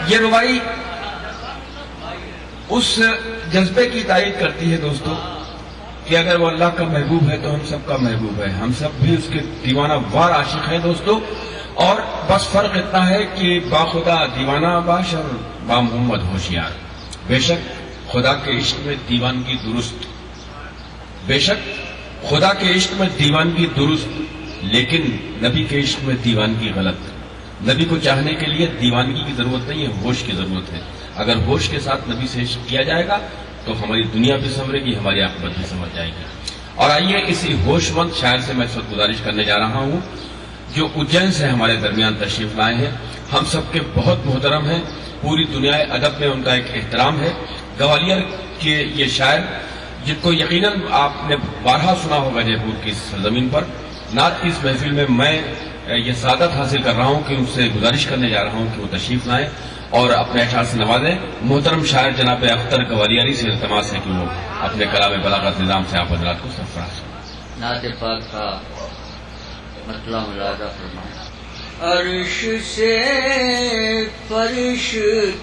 یہ ربائی اس جذبے کی تائید کرتی ہے دوستو کہ اگر وہ اللہ کا محبوب ہے تو ہم سب کا محبوب ہے، ہم سب بھی اس کے دیوانہ وار عاشق ہیں دوستو. اور بس فرق اتنا ہے کہ باخدا دیوانہ باش اور با محمد ہوشیار. بے شک خدا کے عشق میں دیوانگی درست، بے شک خدا کے عشق میں دیوانگی درست، لیکن نبی کے عشق میں دیوانگی غلط. نبی کو چاہنے کے لیے دیوانگی کی ضرورت نہیں ہے، ہوش کی ضرورت ہے. اگر ہوش کے ساتھ نبی سے عشق کیا جائے گا تو ہماری دنیا بھی سنورے گی، ہماری عاقبت بھی سنور جائے گی. اور آئیے اسی ہوش مند شاعر سے میں اس وقت گزارش کرنے جا رہا ہوں جو اجین سے ہمارے درمیان تشریف لائے ہیں. ہم سب کے بہت محترم ہیں، پوری دنیا ادب میں ان کا ایک احترام ہے. گوالیر کے یہ شاعر جن کو یقیناً آپ نے بارہا سنا ہوگا جے پور کی سرزمین پر. نعت کی اس محفل میں میں یہ سعادت حاصل کر رہا ہوں کہ ان سے گزارش کرنے جا رہا ہوں کہ وہ تشریف لائیں اور اپنے اشعار سے نوازیں. محترم شاعر جناب اختر گوالیاری سے التماس ہے کہ وہ اپنے کلام بلاغت نظام سے آپ حضرات کو سرفراز کریں. نعت پاک کا مطلع ملاحظہ فرمائیں. عرش سے فرش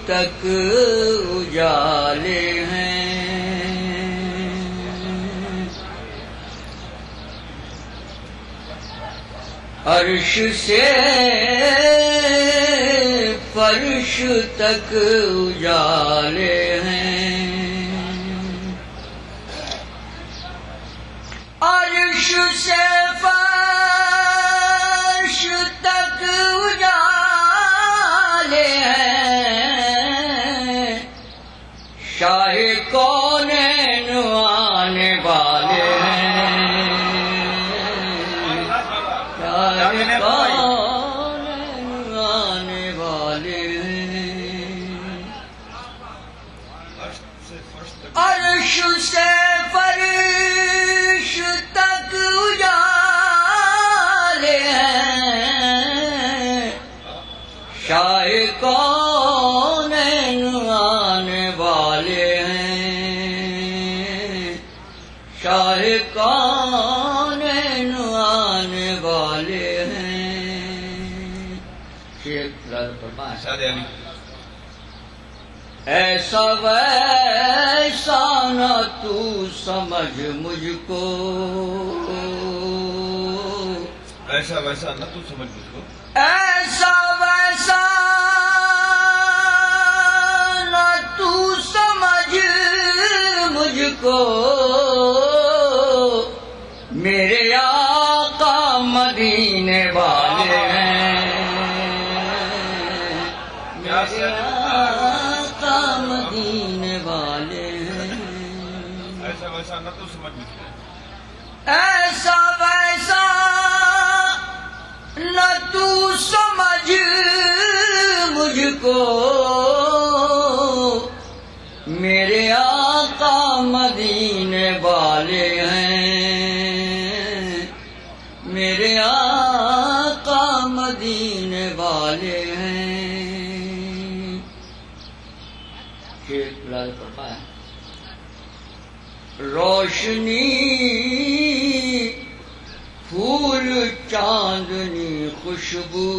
تک اجالے ہیں، عرش سے فرش تک اجالے ہیں، عرش سے فرش تک اجالے ہیں، شاہ کونین آنے والے ہیں، شاہ کونین آنے والے ہیں. عرش سے فرش تک اجالے ہیں، شاہ کونین آنے والے ہیں، شاہ کونین آنے والے ہیں. شیخ فرمائیں. ایسا ویسا نہ تو سمجھ مجھ کو، ایسا ویسا نہ تو سمجھ مجھ کو، ایسا ویسا نہ تو سمجھ مجھ کو، میرے آقا مدینے والے ہیں، میرے آقا مدینے والے ہیں. ایسا ویسا نہ تو سمجھ مجھ کو، ایسا ویسا نہ تو سمجھ مجھ کو، میرے آقا مدینے والے ہیں، میرے آقا مدینے والے ہیں. روشنی پھول چاندنی خوشبو،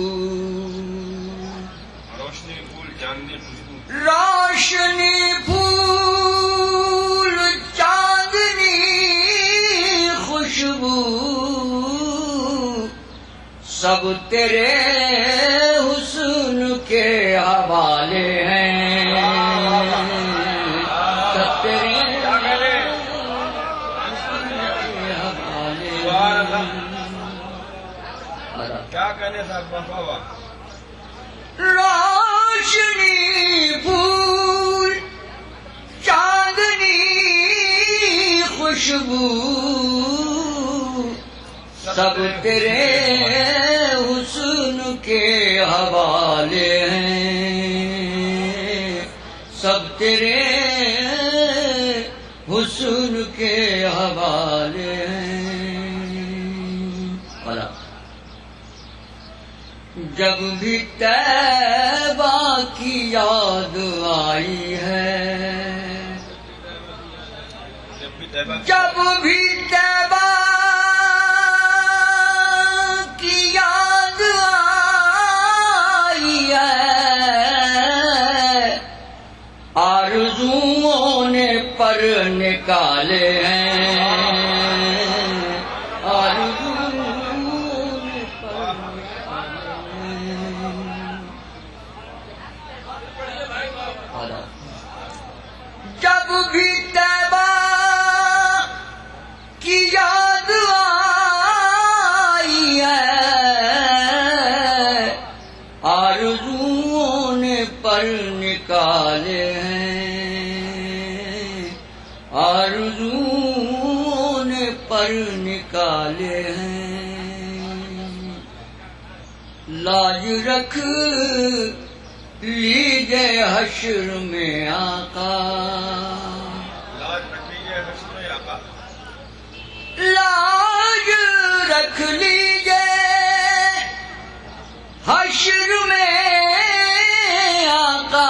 روشنی پھول چاندنی خوشبو، روشنی پھول چاندنی خوشبو، سب تیرے حسن کے حوالے ہیں، سب تیرے کیا کہنے صاحب بابا. روشنی پھول چاندنی خوشبو، سب تیرے حسن کے حوالے ہیں، سب تیرے حسن کے حوالے ہیں. جب بھی طیبہ کی یاد آئی ہے، جب بھی طیبہ کی یاد آئی ہے، نکالے ہیں آرزوؤں نے پر نکالے ہیں جب بھی طیبہ کی یاد آئی ہے آرزوؤں نے پر نکالے ہیں آرزوؤں نے پر نکالے ہیں لاج رکھ لیجے حشر میں آقا لاج رکھ لیجے حشر میں آقا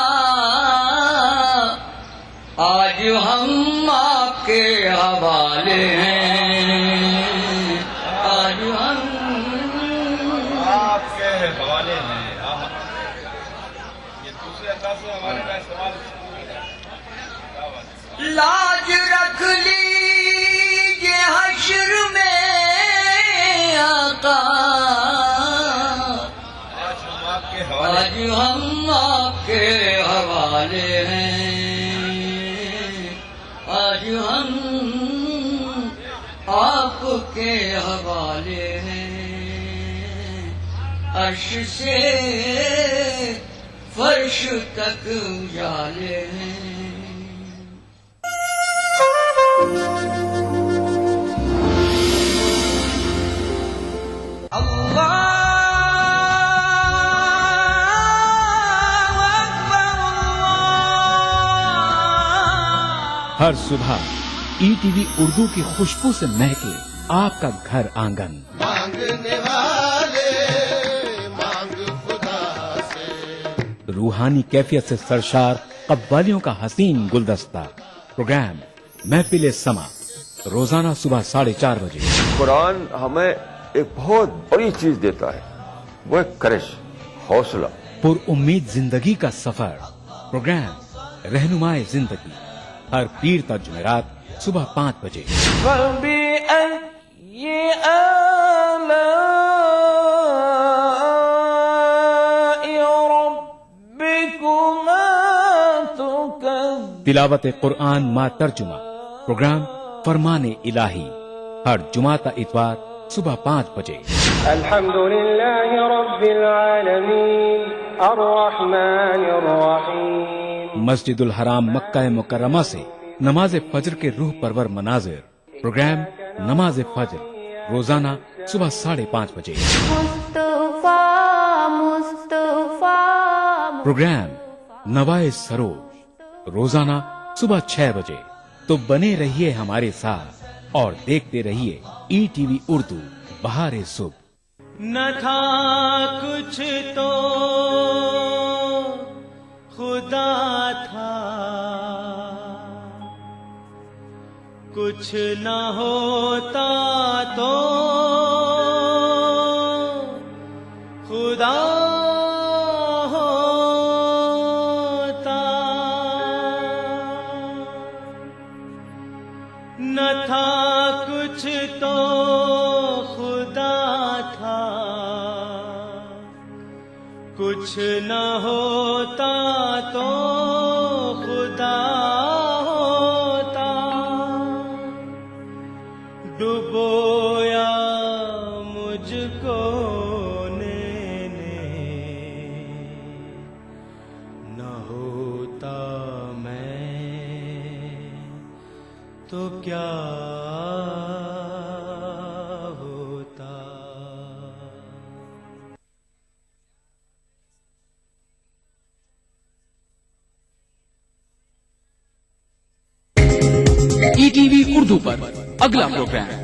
آج ہم آپ کے حوالے ہیں آج ہم آپ کے حوالے ہیں یہ دوسرے انداز سے ہمارے کا استعمال لاج رکھ لیجیے حشر میں آقا آج ہم آپ کے حوالے ہیں آج ہم آپ کے حوالے ہیں عرش سے فرش تک اجالے ہیں ہر صبح ای ٹی وی اردو کی خوشبو سے مہکے آپ کا گھر آنگن مانگنے والے مانگ خدا سے روحانی کیفیت سے سرشار قوالیوں کا حسین گلدستہ پروگرام محفل سما روزانہ صبح 4:30 بجے قرآن ہمیں ایک بہت بڑی چیز دیتا ہے وہ ایک کرش حوصلہ پر امید زندگی کا سفر پروگرام رہنمائے زندگی ہر پیر تا جمعرات صبح 5 بجے تلاوت قرآن ما ترجمہ پروگرام فرمان الہی ہر جمعہ تا اتوار صبح 5 بجے الحمد للہ رب العالمین الرحمن الرحیم مسجد الحرام مکہ مکرمہ سے نماز فجر کے روح پرور مناظر پروگرام نماز فجر روزانہ صبح 5:30 بجے پروگرام نوائے سروج روزانہ صبح 6 بجے تو بنے رہیے ہمارے ساتھ اور دیکھتے رہیے ای ٹی وی اردو بہار صبح نہ تھا کچھ تو خدا تھا کچھ نہ ہوتا تو خدا ہوتا نہ تھا کچھ تو خدا تھا کچھ نہ ہوتا تو خدا ہوتا ڈبویا مجھ کو نے نہ ہوتا میں تو کیا ہوتا ای ٹی وی اردو پر اگلا پروگرام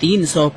300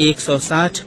160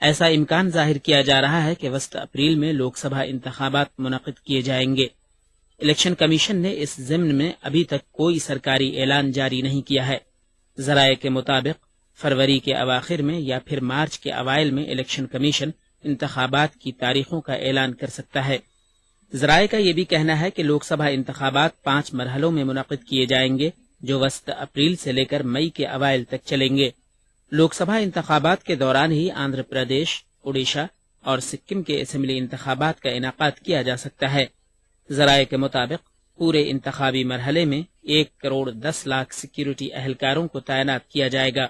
ایسا امکان ظاہر کیا جا رہا ہے کہ وسط اپریل میں لوک سبھا انتخابات منعقد کیے جائیں گے۔ الیکشن کمیشن نے اس ضمن میں ابھی تک کوئی سرکاری اعلان جاری نہیں کیا ہے۔ ذرائع کے مطابق فروری کے اواخر میں یا پھر مارچ کے اوائل میں الیکشن کمیشن انتخابات کی تاریخوں کا اعلان کر سکتا ہے۔ ذرائع کا یہ بھی کہنا ہے کہ لوک سبھا انتخابات 5 مرحلوں میں منعقد کیے جائیں گے جو وسط اپریل سے لے کر مئی کے اوائل تک چلیں گے۔ لوک سبھا انتخابات کے دوران ہی آندھرا پردیش، اڈیشہ اور سکم کے اسمبلی انتخابات کا انعقاد کیا جا سکتا ہے۔ ذرائع کے مطابق پورے انتخابی مرحلے میں 1,10,00,000 سیکیورٹی اہلکاروں کو تعینات کیا جائے گا۔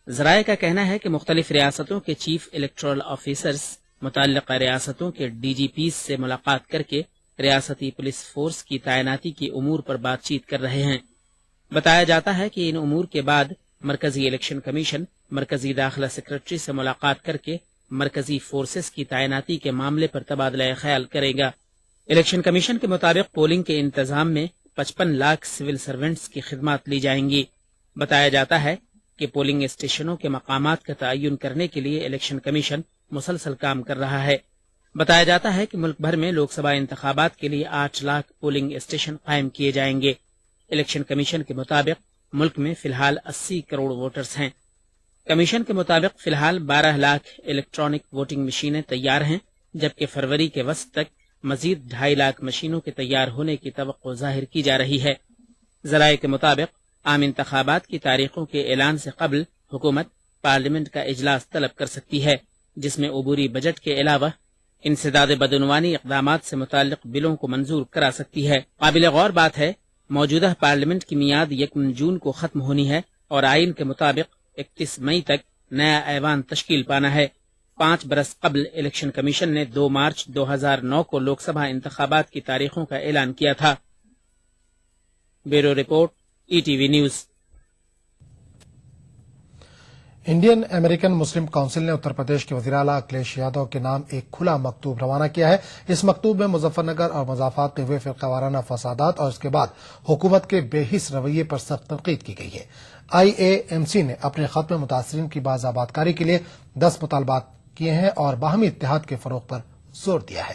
ذرائع کا کہنا ہے کہ مختلف ریاستوں کے چیف الیکٹورل آفیسرز متعلقہ ریاستوں کے ڈی جی پیز سے ملاقات کر کے ریاستی پولیس فورس کی تعیناتی کے امور پر بات چیت کر رہے ہیں۔ بتایا جاتا ہے کہ ان امور کے بعد مرکزی الیکشن کمیشن مرکزی داخلہ سیکرٹری سے ملاقات کر کے مرکزی فورسز کی تعیناتی کے معاملے پر تبادلہ خیال کرے گا۔ الیکشن کمیشن کے مطابق پولنگ کے انتظام میں 55 لاکھ سول سرونٹس کی خدمات لی جائیں گی۔ بتایا جاتا ہے کہ پولنگ اسٹیشنوں کے مقامات کا تعین کرنے کے لیے الیکشن کمیشن مسلسل کام کر رہا ہے۔ بتایا جاتا ہے کہ ملک بھر میں لوک سبھا انتخابات کے لیے 8 لاکھ پولنگ اسٹیشن قائم کیے جائیں گے۔ الیکشن کمیشن کے مطابق ملک میں فی الحال 80 کروڑ ووٹرز ہیں۔ کمیشن کے مطابق فی الحال 12 لاکھ الیکٹرانک ووٹنگ مشینیں تیار ہیں، جبکہ فروری کے وسط تک مزید 2.5 لاکھ مشینوں کے تیار ہونے کی توقع ظاہر کی جا رہی ہے۔ ذرائع کے مطابق عام انتخابات کی تاریخوں کے اعلان سے قبل حکومت پارلیمنٹ کا اجلاس طلب کر سکتی ہے، جس میں عبوری بجٹ کے علاوہ انسداد بدعنوانی اقدامات سے متعلق بلوں کو منظور کرا سکتی ہے۔ قابل غور بات ہے موجودہ پارلیمنٹ کی میعاد 1 جون کو ختم ہونی ہے اور آئین کے مطابق 31 مئی تک نیا ایوان تشکیل پانا ہے۔ 5 برس قبل الیکشن کمیشن نے 2 مارچ 2009 کو لوک سبھا انتخابات کی تاریخوں کا اعلان کیا تھا۔ Bureau report, E T V news. Indian American مسلم کونسل نے اتر پردیش کے وزیر اعلیٰ اکھلیش یادو کے نام ایک کھلا مکتوب روانہ کیا ہے۔ اس مکتوب میں مظفر نگر اور مضافات میں ہوئے فرقہ وارانہ فسادات اور اس کے بعد حکومت کے بے حس رویے پر سخت تنقید کی گئی ہے۔ IAMC نے اپنے خط میں متاثرین کی باز آبادکاری کے لیے 10 مطالبات کیے ہیں اور باہمی اتحاد کے فروغ پر زور دیا ہے۔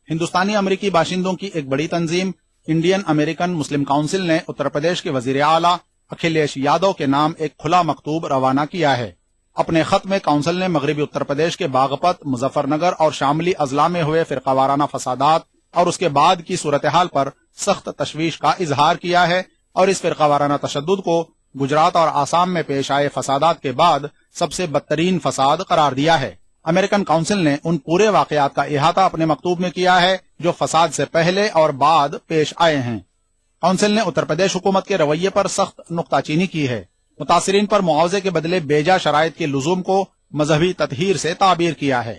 ہندوستانی امریکی باشندوں کی ایک بڑی تنظیم انڈین امریکن مسلم کونسل نے اتر پردیش کے وزیر اعلیٰ اکھلیش یادو کے نام ایک کھلا مکتوب روانہ کیا ہے۔ اپنے خط میں کونسل نے مغربی اتر پردیش کے باغپت، مظفر نگر اور شاملی اضلاع میں ہوئے فرقہ وارانہ فسادات اور اس کے بعد کی صورتحال پر سخت تشویش کا اظہار کیا ہے اور اس فرقہ وارانہ تشدد کو گجرات اور آسام میں پیش آئے فسادات کے بعد سب سے بدترین فساد قرار دیا ہے۔ امریکن کونسل نے ان پورے واقعات کا احاطہ اپنے مکتوب میں کیا ہے جو فساد سے پہلے اور بعد پیش آئے ہیں۔ کونسل نے اتر پردیش حکومت کے رویے پر سخت نکتہ چینی کی ہے۔ متاثرین پر معاوضے کے بدلے بیجا شرائط کے لزوم کو مذہبی تطہیر سے تعبیر کیا ہے۔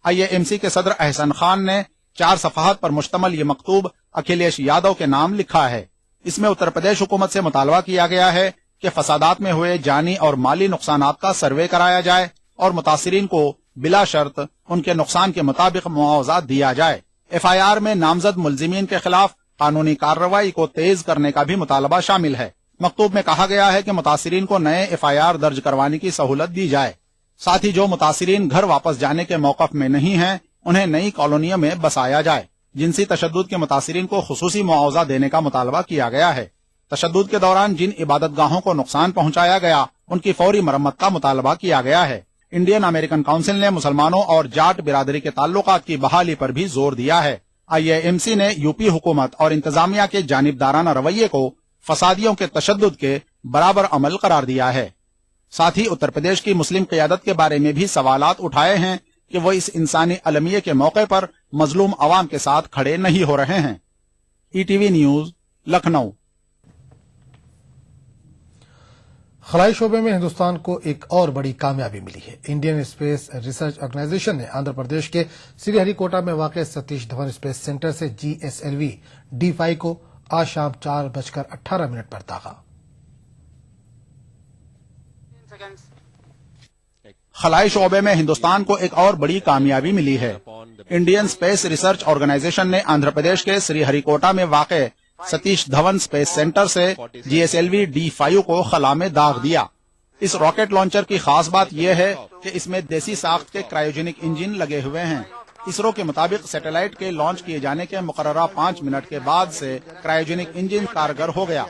IAMC کے صدر احسن خان نے 4 صفحات پر مشتمل یہ مکتوب اکھلیش یادو کے نام لکھا ہے۔ اس میں اتر پردیش حکومت سے مطالبہ کیا گیا ہے کہ فسادات میں ہوئے جانی اور مالی نقصانات کا سروے کرایا جائے اور متاثرین کو بلا شرط ان کے نقصان کے مطابق معاوضہ دیا جائے۔ FIR میں نامزد ملزمین کے خلاف قانونی کارروائی کو تیز کرنے کا بھی مطالبہ شامل ہے۔ مکتوب میں کہا گیا ہے کہ متاثرین کو نئے FIR درج کروانے کی سہولت دی جائے، ساتھ ہی جو متاثرین گھر واپس جانے کے موقف میں نہیں ہیں انہیں نئی کالونیوں میں بسایا جائے۔ جنسی تشدد کے متاثرین کو خصوصی معاوضہ دینے کا مطالبہ کیا گیا ہے۔ تشدد کے دوران جن عبادت گاہوں کو نقصان پہنچایا گیا ان کی فوری مرمت کا مطالبہ کیا گیا ہے۔ انڈین امریکن کونسل نے مسلمانوں اور جاٹ برادری کے تعلقات کی بحالی پر بھی زور دیا ہے۔ IAMC نے UP حکومت اور انتظامیہ کے جانبدارانہ رویے کو فسادیوں کے تشدد کے برابر عمل قرار دیا ہے۔ ساتھ ہی اتر پردیش کی مسلم قیادت کے بارے میں بھی سوالات اٹھائے ہیں کہ وہ اس انسانی المیے کے موقع پر مظلوم عوام کے ساتھ کھڑے نہیں ہو رہے ہیں۔ ETV news, Lucknow. خلائی شعبے میں ہندوستان کو ایک اور بڑی کامیابی ملی ہے۔ انڈین اسپیس ریسرچ آرگنائزیشن نے آندھرا پردیش کے سری ہری کوٹا میں واقع ستیش دھون اسپیس سینٹر سے GSLV D5 کو آج شام 4:18 پر داغا۔ خلائی شعبے میں ہندوستان کو ایک اور بڑی کامیابی ملی ہے۔ انڈین اسپیس ریسرچ آرگنائزیشن نے آندھرا پردیش کے سری ہری کوٹا میں واقع ستیش دھون اسپیس سینٹر سے GSLV D5 کو خلا میں داغ دیا۔ اس راکٹ لانچر کی خاص بات یہ ہے کہ اس میں دیسی ساخت کے کرائیوجینک انجن لگے ہوئے ہیں۔ اسرو کے مطابق سیٹلائٹ کے لانچ کیے جانے کے مقررہ 5 منٹ کے بعد سے کرائیوجینک انجن کارگر ہو گیا۔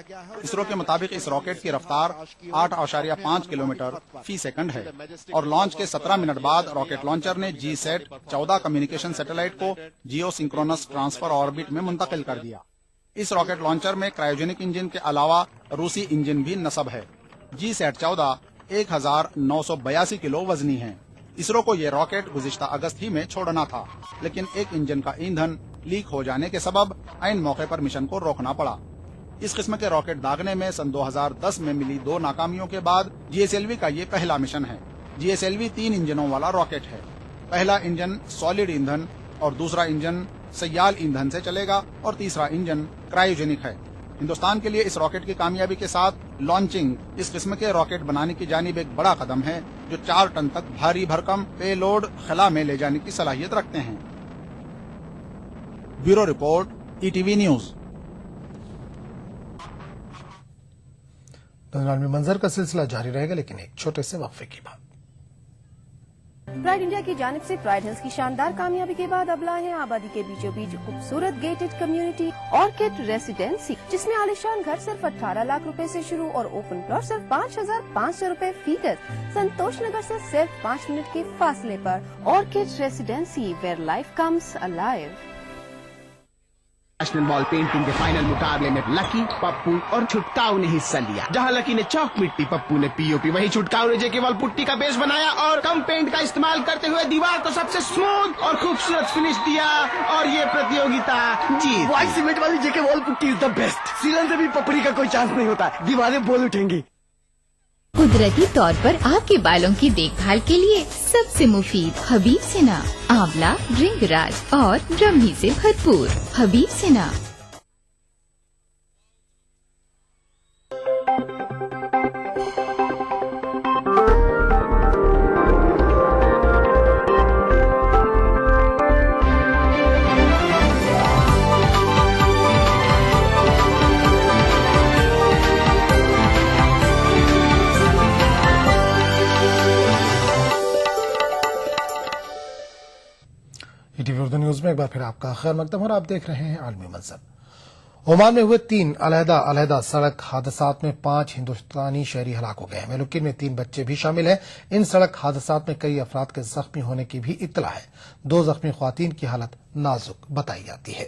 اسرو کے مطابق اس راکٹ کی رفتار 8.5 کلومیٹر فی سیکنڈ ہے اور لانچ کے 17 منٹ بعد راکٹ لانچر نے جی سیٹ 14 کمیونیکیشن سیٹلائٹ کو جیو سنکرونس ٹرانسفر آربٹ میں منتقل کر دیا۔ اس راکٹ لانچر میں کرائیوجینک انجن کے علاوہ روسی انجن بھی نصب ہے۔ جی سیٹ 14 1982 کلو وزنی ہے۔ اسرو کو یہ راکٹ گزشتہ اگست ہی میں چھوڑنا تھا، لیکن ایک انجن کا ایندھن لیک ہو جانے کے سبب عین موقع پر مشن کو روکنا پڑا۔ اس قسم کے راکٹ داغنے میں سن 2010 میں ملی 2 ناکامیوں کے بعد جی ایس ایل وی کا یہ پہلا مشن ہے۔ جی ایس ایل وی 3 انجنوں والا راکٹ ہے۔ پہلا انجن سالڈ ایندھن اور دوسرا انجن سیال ایندھن سے چلے گا اور تیسرا انجن کرائیوجینک ہے۔ ہندوستان کے لیے اس راکٹ کی کامیابی کے ساتھ لانچنگ اس قسم کے راکٹ بنانے کی جانب ایک بڑا قدم ہے جو 4 ٹن تک بھاری بھرکم پے لوڈ خلا میں لے جانے کی صلاحیت رکھتے ہیں۔ Bureau report E T V news. عالمی منظر کا سلسلہ جاری رہے گا، لیکن ایک چھوٹے سے وقفے کی بات۔ پرائڈ انڈیا کی جانب سے پرائڈ ہلز کی شاندار کامیابی کے بعد اب لائے ہیں آبادی کے بیچوں بیچ خوبصورت گیٹڈ کمیونٹی آرکڈ ریسیڈینسی، جس میں عالیشان گھر صرف 18 لاکھ روپے سے شروع اور اوپن پلاٹ صرف 5,500 روپے فی گز، سنتوش نگر سے صرف 5 منٹ کے فاصلے پر۔ Orchid residency where life comes alive. National ball painting کے فائنل مقابلے میں لکی، پپو اور چھٹکاؤ نے حصہ لیا۔ جہاں لکی نے چاک مٹی، پپو نے پی او پی، وہیں چھٹکاؤ نے جے کے وال پٹی کا بیس بنایا اور کم پینٹ کا استعمال کرتے ہوئے دیوار کو سب سے اسموتھ اور خوبصورت فنش دیا اور یہ پرتیوگتا جیت۔ وائٹ سیمنٹ والی جے کے وال پٹی از دا بیسٹ۔ سیلن سے بھی پپڑی کا کوئی چانس نہیں ہوتا، دیواریں بول اٹھیں گی۔ قدرتی طور پر آپ کے بالوں کی دیکھ بھال کے لیے سب سے مفید حبیب سنا، آملہ، رنگ راج اور برہمی سے بھرپور حبیب سنا۔ اردو نیوز میں ایک بار پھر آپ کا خیر مقدم اور آپ دیکھ رہے ہیں عالمی منظر۔ عمان میں ہوئے 3 علیحدہ سڑک حادثات میں 5 ہندوستانی شہری ہلاک ہو گئے ہیں۔ ملوکین میں 3 بچے بھی شامل ہیں۔ ان سڑک حادثات میں کئی افراد کے زخمی ہونے کی بھی اطلاع ہے۔ 2 زخمی خواتین کی حالت نازک بتائی جاتی ہے۔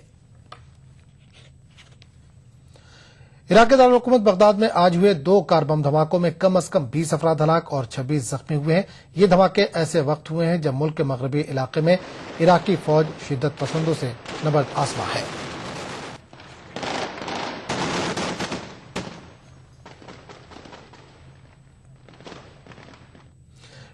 عراق کے دارالحکومت بغداد میں آج ہوئے 2 کار بم دھماکوں میں کم از کم 20 افراد ہلاک اور 26 زخمی ہوئے ہیں۔ یہ دھماکے ایسے وقت ہوئے ہیں جب ملک کے مغربی علاقے میں عراقی فوج شدت پسندوں سے نبرد آزما ہے۔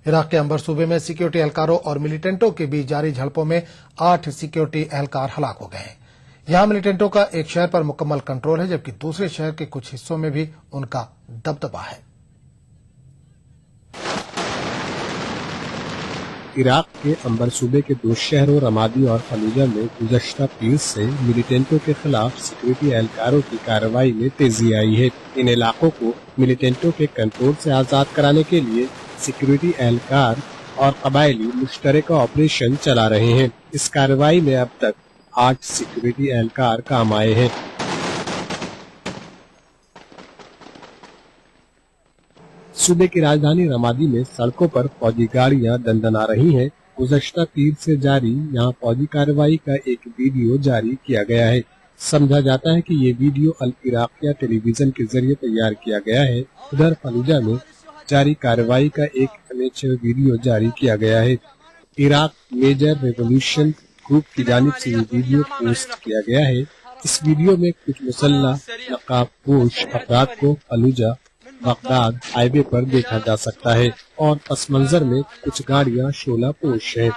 عراق کے انبر صوبے میں سیکیورٹی اہلکاروں اور ملیٹنٹوں کے بیچ جاری جھڑپوں میں 8 سیکیورٹی اہلکار ہلاک ہو گئے ہیں۔ یہاں ملیٹنٹوں کا ایک شہر پر مکمل کنٹرول ہے، جبکہ دوسرے شہر کے کچھ حصوں میں بھی ان کا دبدبہ ہے۔ عراق کے انبر صوبے کے 2 شہروں رمادی اور فلوجہ میں گزشتہ پیر سے ملیٹنٹوں کے خلاف سیکورٹی اہلکاروں کی کارروائی میں تیزی آئی ہے۔ ان علاقوں کو ملیٹنٹوں کے کنٹرول سے آزاد کرانے کے لیے سیکورٹی اہلکار اور قبائلی مشترکہ آپریشن چلا رہے ہیں۔ اس کارروائی میں اب تک 8 سیکورٹی اہلکار کام آئے ہیں۔ صوبے کی راجدھانی رمادی میں سڑکوں پر فوجی گاڑیاں دندنا رہی ہیں۔ گزشتہ پیر سے جاری یہاں فوجی کارروائی کا ایک ویڈیو جاری کیا گیا ہے۔ سمجھا جاتا ہے کہ یہ ویڈیو العراقیہ ٹیلی ویژن کے ذریعے تیار کیا گیا ہے۔ ادھر فلوجہ میں جاری کارروائی کا ایک امیچر ویڈیو جاری کیا گیا ہے۔ عراق میجر ریولوشن گروپ کی جانب سے یہ ویڈیو پوسٹ کیا گیا ہے۔ اس ویڈیو میں کچھ مسلح نقاب پوش افراد کو فلوجہ بغداد ہائی وے پر دیکھا جا سکتا ہے اور پس منظر میں کچھ گاڑیاں شعلہ پوش ہیں۔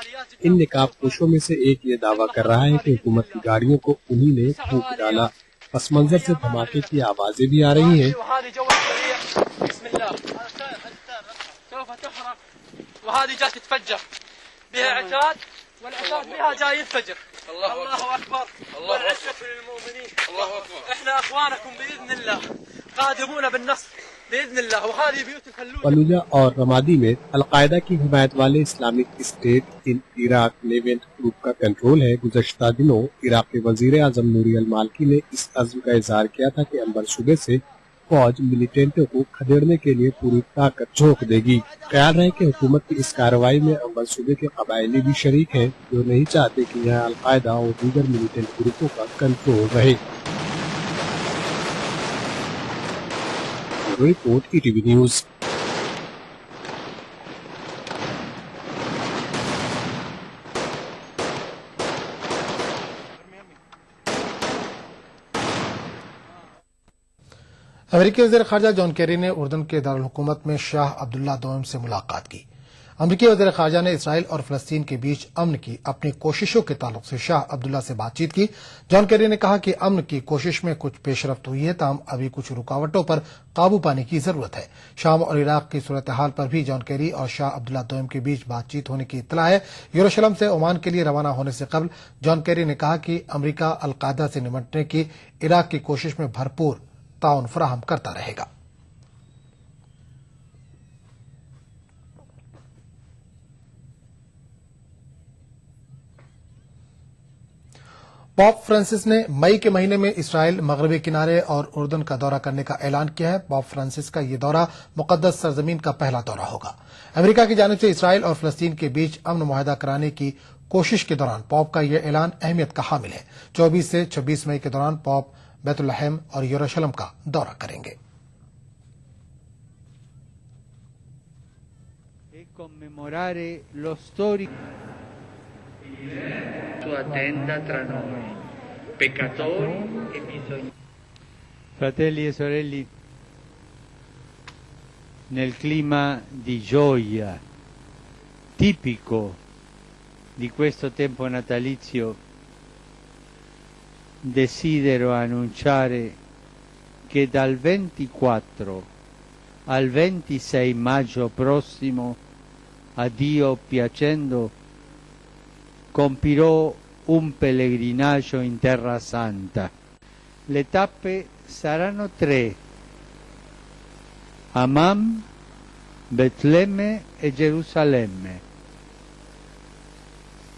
ان نقاب پوشوں میں سے ایک یہ دعویٰ کر رہا ہے کہ حکومت کی گاڑیوں کو انہی نے پھونک ڈالا۔ پس منظر سے دھماکے کی آوازیں بھی آ رہی ہیں۔ وهذه جات تتفجر بها عتاد والعتاد بها جاي ينفجر. الله اكبر والعزة للمؤمنين. الله اكبر. احنا اخوانكم باذن الله قادمون بالنصر باذن الله وهذه بيوت الفلوجه. فلوجہ اور رمادی میں القاعدہ کی حمایت والے اسلامک اسٹیٹ ان عراق لیونٹ گروپ کا کنٹرول ہے. گزشتہ دنوں عراق کے وزیر اعظم نوری المالکی نے اس عزم کا اظہار کیا تھا کہ عنبر صوبے سے فوج ملیٹنٹوں کو کھدیڑنے کے لیے پوری طاقت جھونک دے گی. خیال رہے کہ حکومت کی اس کارروائی میں عنبر صوبے کے قبائلی بھی شریک ہیں جو نہیں چاہتے کہ یہاں القاعدہ اور دیگر ملیٹنٹ گروپوں کا کنٹرول رہے. Report E T V news. امریکی وزیر خارجہ جان کیری نے اردن کے دارالحکومت میں شاہ عبداللہ دوئم سے ملاقات کی. امریکی وزیر خارجہ نے اسرائیل اور فلسطین کے بیچ امن کی اپنی کوششوں کے تعلق سے شاہ عبداللہ سے بات چیت کی. جان کیری نے کہا کہ امن کی کوشش میں کچھ پیش رفت ہوئی ہے، تاہم ابھی کچھ رکاوٹوں پر قابو پانے کی ضرورت ہے. شام اور عراق کی صورتحال پر بھی جان کیری اور شاہ عبداللہ دوئم کے بیچ بات چیت ہونے کی اطلاع ہے. یروشلم سے عمان کے لیے روانہ ہونے سے قبل جان کیری نے کہا کہ امریکہ القاعدہ سے نمٹنے کی عراق کی کوشش میں بھرپور تعاون فراہم کرتا رہے گا. پاپ فرانسس نے مئی کے مہینے میں اسرائیل، مغربی کنارے اور اردن کا دورہ کرنے کا اعلان کیا ہے. پاپ فرانسس کا یہ دورہ مقدس سرزمین کا پہلا دورہ ہوگا. امریکہ کی جانب سے اسرائیل اور فلسطین کے بیچ امن معاہدہ کرانے کی کوشش کے دوران پاپ کا یہ اعلان اہمیت کا حامل ہے. 24 سے 26 مئی کے دوران پاپ بیت لحم اور یروشلم کا دورہ کریں گے. Fratelli e sorelle, nel clima di gioia tipico di questo tempo natalizio, desidero annunciare che dal 24 al 26 maggio prossimo, a Dio piacendo, compirò un pellegrinaggio in Terra Santa. Le tappe saranno 3: Amman, Betlemme e Gerusalemme.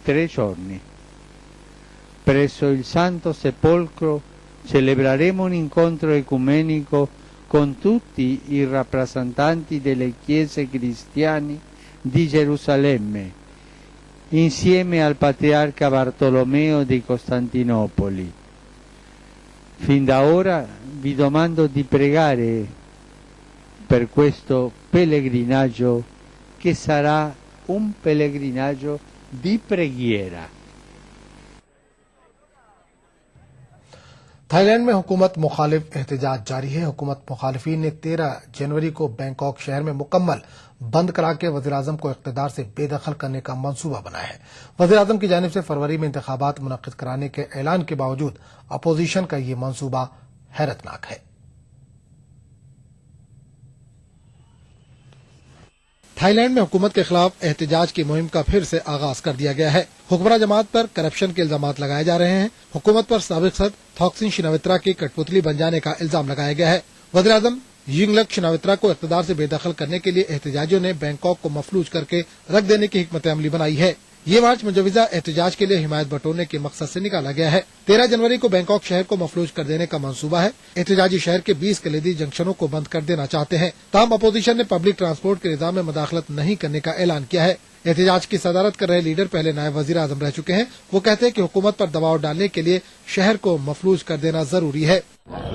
3 giorni. Presso il Santo Sepolcro celebreremo un incontro ecumenico con tutti i rappresentanti delle chiese cristiane di Gerusalemme, insieme al patriarca Bartolomeo di Costantinopoli. Fin da ora vi domando di pregare per questo pellegrinaggio, che sarà un pellegrinaggio di preghiera. Thailand میں حکومت مخالف احتجاج جاری ہے. حکومت مخالفین نے 13 جنوری کو بینکاک شہر میں مکمل بند کرا کے وزیراعظم کو اقتدار سے بے دخل کرنے کا منصوبہ بنایا ہے. وزیراعظم کی جانب سے فروری میں انتخابات منعقد کرانے کے اعلان کے باوجود اپوزیشن کا یہ منصوبہ حیرتناک ہے. تھائی لینڈ میں حکومت کے خلاف احتجاج کی مہم کا پھر سے آغاز کر دیا گیا ہے. حکمراں جماعت پر کرپشن کے الزامات لگائے جا رہے ہیں. حکومت پر سابق صدر تھاکسن شناوترا کی کٹ پتلی بن جانے کا الزام لگایا گیا ہے. وزیراعظم یینگلک شناوترا کو اقتدار سے بے دخل کرنے کے لیے احتجاجیوں نے بینکاک کو مفلوج کر کے رکھ دینے کی حکمت عملی بنائی ہے. یہ مارچ مجوزہ احتجاج کے لیے حمایت بٹورنے کے مقصد سے نکالا گیا ہے. 13 جنوری کو بینکاک شہر کو مفلوج کر دینے کا منصوبہ ہے. احتجاجی شہر کے 20 کلیدی جنکشنوں کو بند کر دینا چاہتے ہیں. تاہم اپوزیشن نے پبلک ٹرانسپورٹ کے نظام میں مداخلت نہیں کرنے کا اعلان کیا ہے. احتجاج کی صدارت کر رہے لیڈر پہلے نائب وزیر اعظم رہ چکے ہیں. وہ کہتے ہیں کہ حکومت پر دباؤ ڈالنے کے لیے شہر کو مفلوج کر دینا ضروری ہے.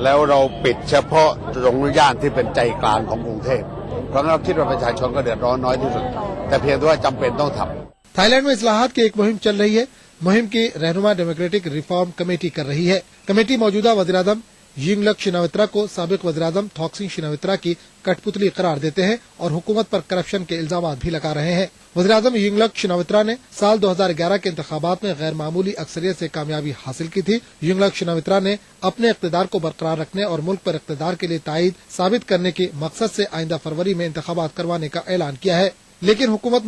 แล้วเราปิดเฉพาะตรงย่านที่เป็นใจกลางของกรุงเทพเพราะเราคิดว่าประชาชนก็เดือดร้อนน้อยที่สุดแต่เพียงแต่ว่าจำเป็นต้องทำ تھائی لینڈ میں اصلاحات کی ایک مہم چل رہی ہے. مہم کی رہنما ڈیموکریٹک ریفارم کمیٹی کر رہی ہے. کمیٹی موجودہ وزیراعظم یینگلک شناوترا کو سابق وزیراعظم تھاکسن شناوترا کی کٹ پتلی قرار دیتے ہیں اور حکومت پر کرپشن کے الزامات بھی لگا رہے ہیں. وزیراعظم یینگلک شناوترا نے سال 2011 کے انتخابات میں غیر معمولی اکثریت سے کامیابی حاصل کی تھی. یینگلک شناوترا نے اپنے اقتدار کو برقرار رکھنے اور ملک پر اقتدار کے لیے تائید ثابت کرنے کے مقصد سے آئندہ فروری میں انتخابات کروانے کا اعلان کیا ہے. لیکن حکومت